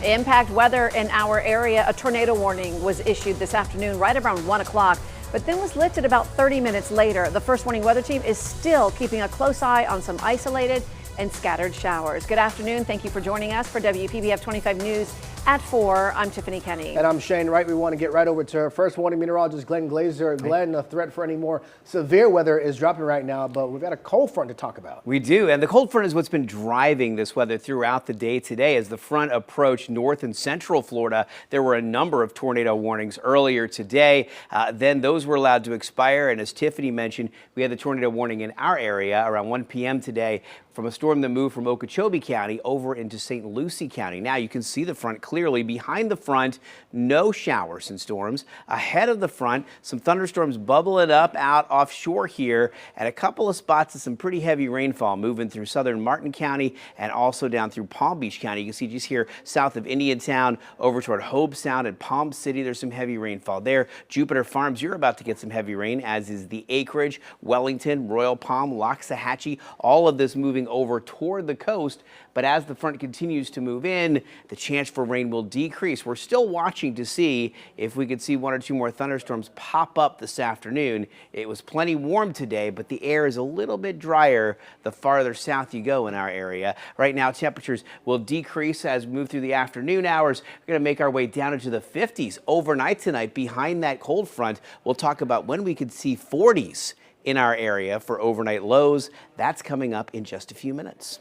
Impact weather in our area. A tornado warning was issued this afternoon right around 1 o'clock, but then was lifted about 30 minutes later. The First Warning Weather Team is still keeping a close eye on some isolated and scattered showers. Good afternoon. Thank you for joining us for WPBF 25 News at 4. I'm Tiffany Kenny. And I'm Shane Wright. We want to get right over to our First Warning meteorologist, Glenn Glazer. Glenn, a threat for any more severe weather is dropping right now, but we've got a cold front to talk about. We do, and the cold front is what's been driving this weather throughout the day today. As the front approached north and central Florida, there were a number of tornado warnings earlier today. Then those were allowed to expire, and as Tiffany mentioned, we had the tornado warning in our area around 1 p.m. today from a storm that moved from Okeechobee County over into St. Lucie County. Now you can see the front clearly. Behind the front, no showers and storms. Ahead of the front, some thunderstorms bubbling up out offshore here, and a couple of spots of some pretty heavy rainfall moving through southern Martin County and also down through Palm Beach County. You can see just here south of Indiantown over toward Hobe Sound and Palm City. There's some heavy rainfall there. Jupiter Farms, you're about to get some heavy rain, as is the Acreage, Wellington, Royal Palm, Loxahatchee, all of this moving over toward the coast. But as the front continues to move in, the chance for rain will decrease. We're still watching to see if we could see one or two more thunderstorms pop up this afternoon. It was plenty warm today, but the air is a little bit drier the farther south you go in our area. Right now, temperatures will decrease as we move through the afternoon hours. We're going to make our way down into the 50s overnight tonight behind that cold front. We'll talk about when we could see 40s in our area for overnight lows. That's coming up in just a few minutes.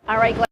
All right, Glenn.